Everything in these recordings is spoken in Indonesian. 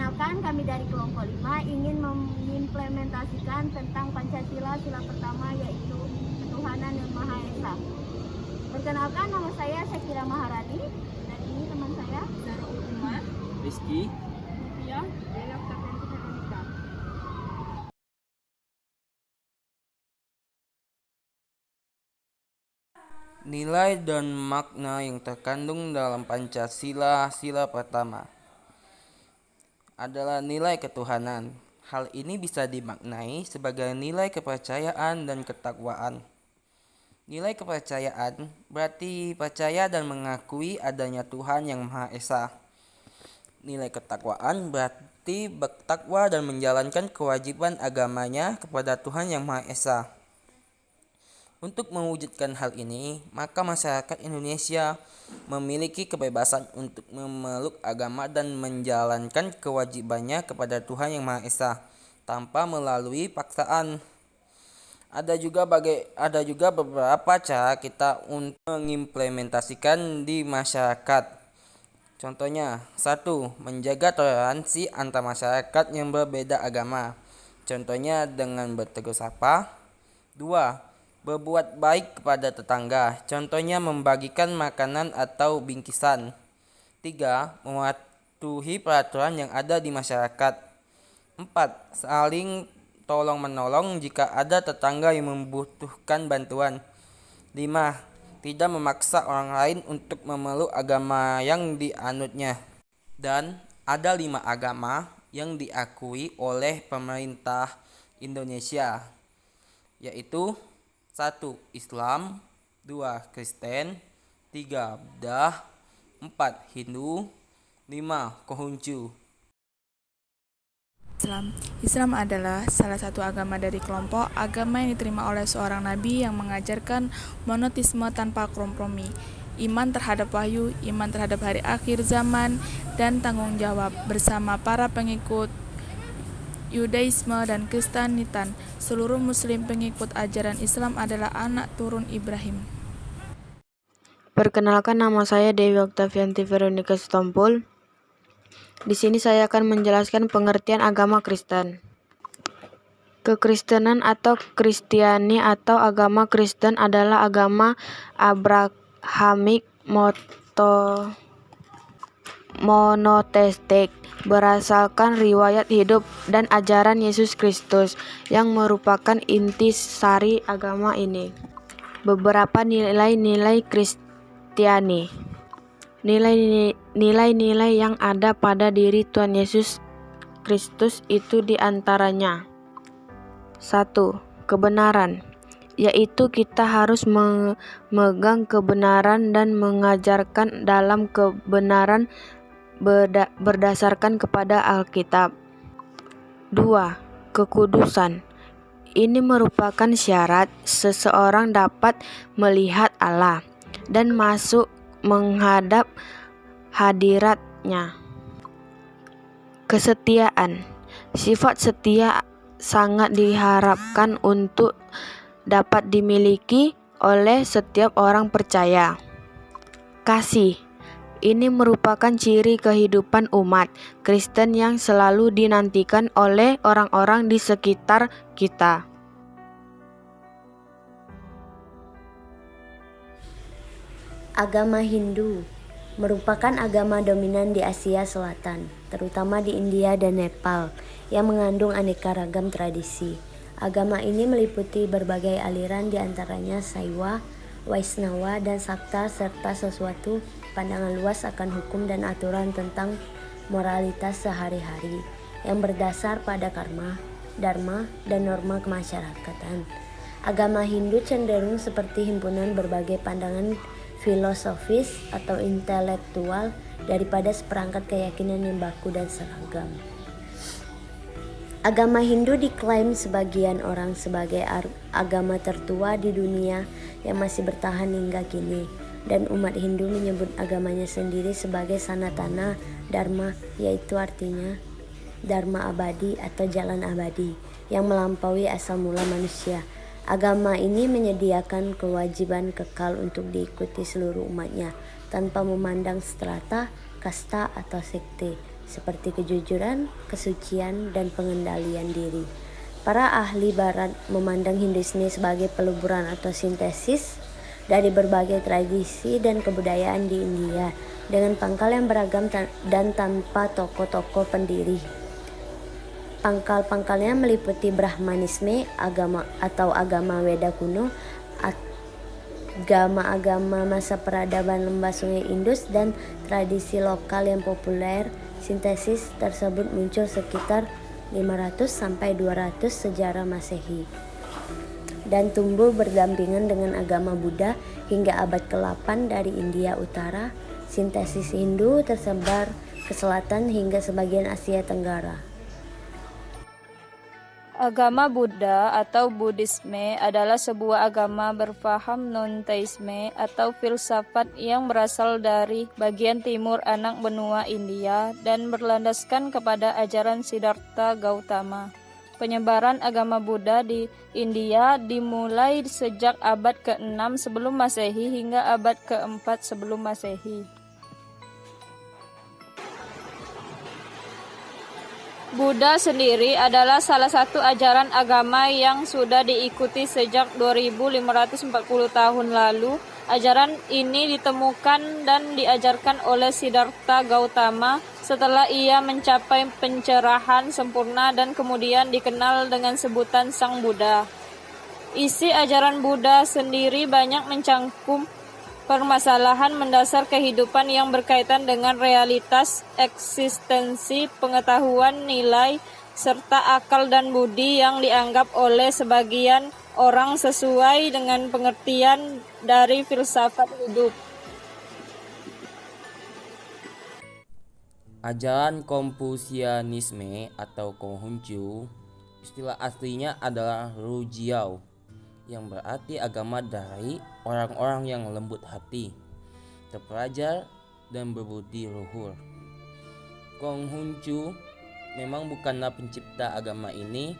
Perkenalkan, kami dari kelompok 5 ingin mengimplementasikan tentang Pancasila, sila pertama yaitu ketuhanan yang Maha Esa. Perkenalkan, nama saya Syakira Maharani dan ini teman saya Zarul Umar, Rizky, Dia, Dewi Oktavianti Veronica. nilai dan makna yang terkandung dalam Pancasila sila pertama adalah nilai ketuhanan. Hal ini bisa dimaknai sebagai nilai kepercayaan dan ketakwaan. Nilai kepercayaan berarti percaya dan mengakui adanya Tuhan yang Maha Esa. Nilai ketakwaan berarti bertakwa dan menjalankan kewajiban agamanya kepada Tuhan yang Maha Esa. Untuk mewujudkan hal ini, maka masyarakat Indonesia memiliki kebebasan untuk memeluk agama dan menjalankan kewajibannya kepada Tuhan yang Maha Esa tanpa melalui paksaan. Ada juga beberapa cara kita untuk mengimplementasikan di masyarakat. Contohnya, 1. Menjaga toleransi antar masyarakat yang berbeda agama. Contohnya dengan bertegur sapa. 2. Berbuat baik kepada tetangga. Contohnya membagikan makanan atau bingkisan. 3. Mematuhi peraturan yang ada di masyarakat. 4. Saling tolong menolong jika ada tetangga yang membutuhkan bantuan. 5. Tidak memaksa orang lain untuk memeluk agama yang dianutnya. Dan ada 5 agama yang diakui oleh pemerintah Indonesia, yaitu 1. Islam, 2. Kristen, 3. Buddha, 4. Hindu, 5. Konghucu. Islam adalah salah satu agama dari kelompok agama yang diterima oleh seorang nabi yang mengajarkan monoteisme tanpa kompromi, iman terhadap wahyu, iman terhadap hari akhir zaman, dan tanggung jawab bersama para pengikut Yudaisme dan Kristenitan. Seluruh muslim pengikut ajaran Islam adalah anak turun Ibrahim. Perkenalkan, nama saya Dewi Oktavianti Veronica Sitompul. Di sini saya akan menjelaskan pengertian agama Kristen. Kekristenan atau Kristiani atau agama Kristen adalah agama Abrahamik monoteistik berdasarkan riwayat hidup dan ajaran Yesus Kristus yang merupakan inti sari agama ini. Beberapa nilai-nilai Kristiani. Nilai-nilai yang ada pada diri Tuhan Yesus Kristus itu diantaranya: 1. Kebenaran, yaitu kita harus memegang kebenaran dan mengajarkan dalam kebenaran berdasarkan kepada Alkitab. 2. Kekudusan, ini merupakan syarat seseorang dapat melihat Allah dan masuk menghadap hadiratnya. Kesetiaan, sifat setia sangat diharapkan untuk dapat dimiliki oleh setiap orang percaya. Kasih, ini merupakan ciri kehidupan umat Kristen yang selalu dinantikan oleh orang-orang di sekitar kita. Agama Hindu merupakan agama dominan di Asia Selatan, terutama di India dan Nepal, yang mengandung aneka ragam tradisi. Agama ini meliputi berbagai aliran, diantaranya Saiwa, Waisnawa, dan Sakta, serta sesuatu pandangan luas akan hukum dan aturan tentang moralitas sehari-hari yang berdasar pada karma, dharma, dan norma kemasyarakatan. Agama Hindu cenderung seperti himpunan berbagai pandangan filosofis atau intelektual daripada seperangkat keyakinan yang baku dan seragam. Agama Hindu diklaim sebagian orang sebagai agama tertua di dunia yang masih bertahan hingga kini, dan umat Hindu menyebut agamanya sendiri sebagai Sanatana Dharma, yaitu artinya Dharma abadi atau jalan abadi yang melampaui asal mula manusia. Agama ini menyediakan kewajiban kekal untuk diikuti seluruh umatnya tanpa memandang strata, kasta, atau sekte. seperti kejujuran, kesucian, dan pengendalian diri. Para ahli barat memandang Hinduisme sebagai peluburan atau sintesis dari berbagai tradisi dan kebudayaan di India dengan pangkal yang beragam dan tanpa tokoh-tokoh pendiri. Pangkal-pangkalnya meliputi Brahmanisme, agama Weda kuno, agama-agama masa peradaban lembah sungai Indus, dan tradisi lokal yang populer. Sintesis tersebut muncul sekitar 500 sampai 200 sejarah Masehi dan tumbuh berdampingan dengan agama Buddha hingga abad ke-8 dari India Utara. Sintesis Hindu tersebar ke selatan hingga sebagian Asia Tenggara. Agama Buddha atau Buddhisme adalah sebuah agama berfaham non-teisme atau filsafat yang berasal dari bagian timur anak benua India dan berlandaskan kepada ajaran Siddhartha Gautama. Penyebaran agama Buddha di India dimulai sejak abad ke-6 sebelum Masehi hingga abad ke-4 sebelum Masehi. Buddha sendiri adalah salah satu ajaran agama yang sudah diikuti sejak 2540 tahun lalu. Ajaran ini ditemukan dan diajarkan oleh Siddhartha Gautama setelah ia mencapai pencerahan sempurna dan kemudian dikenal dengan sebutan Sang Buddha. Isi ajaran Buddha sendiri banyak mencangkup permasalahan mendasar kehidupan yang berkaitan dengan realitas, eksistensi, pengetahuan, nilai, serta akal dan budi yang dianggap oleh sebagian orang sesuai dengan pengertian dari filsafat hidup. Ajaran Konfusianisme atau Konghucu, istilah aslinya adalah Rujiao, yang berarti agama dari orang-orang yang lembut hati, terpelajar, dan berbudi luhur. Konghucu memang bukanlah pencipta agama ini,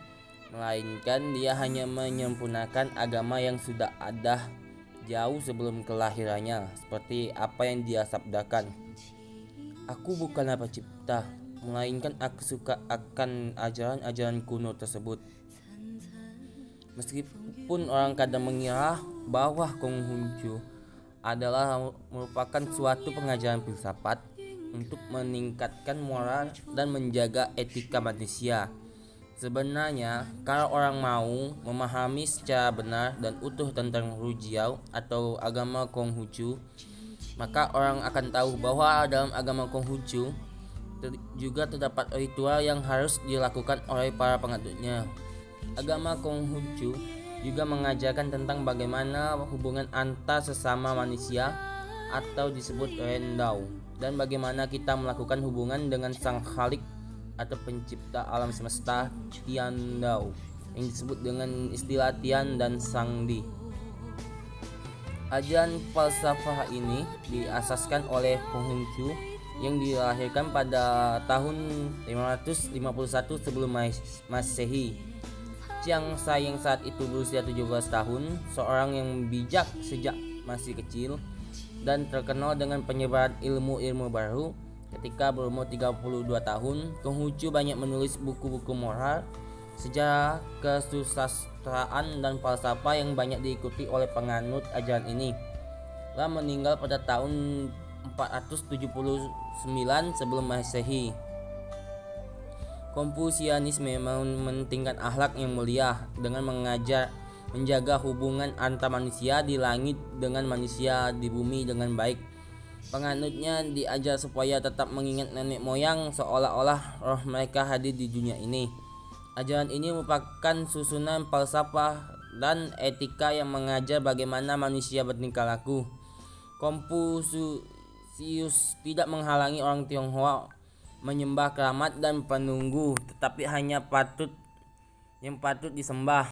melainkan dia hanya menyempurnakan agama yang sudah ada jauh sebelum kelahirannya, seperti apa yang dia sabdakan. Aku bukanlah pencipta, melainkan aku suka akan ajaran-ajaran kuno tersebut. Meskipun orang kadang mengira bahwa Konghucu adalah merupakan suatu pengajaran filsafat untuk meningkatkan moral dan menjaga etika manusia, sebenarnya kalau orang mau memahami secara benar dan utuh tentang Rujiao atau agama Konghucu, maka orang akan tahu bahwa dalam agama Konghucu juga terdapat ritual yang harus dilakukan oleh para penganutnya. Agama Konghucu juga mengajarkan tentang bagaimana hubungan antar sesama manusia atau disebut Rendao, dan bagaimana kita melakukan hubungan dengan Sang Khalik atau pencipta alam semesta, Tiandao, yang disebut dengan istilah Tian dan Sangdi. Ajaran falsafah ini diasaskan oleh Konghucu yang dilahirkan pada tahun 551 sebelum Masehi. Chiang Sai yang saat itu berusia 17 tahun, seorang yang bijak sejak masih kecil dan terkenal dengan penyebaran ilmu-ilmu baru. Ketika berumur 32 tahun, Konghucu banyak menulis buku-buku moral, sejarah, kesusastraan, dan falsafah yang banyak diikuti oleh penganut ajaran ini. Telah meninggal pada tahun 479 sebelum Masehi. Konfusianisme mementingkan akhlak yang mulia dengan menjaga hubungan antar manusia di langit dengan manusia di bumi dengan baik. Penganutnya diajar supaya tetap mengingat nenek moyang seolah-olah roh mereka hadir di dunia ini. Ajaran ini merupakan susunan falsafah dan etika yang mengajar bagaimana manusia bertingkah laku. Konfusius tidak menghalangi orang Tionghoa menyembah keramat dan penunggu, tetapi hanya yang patut disembah.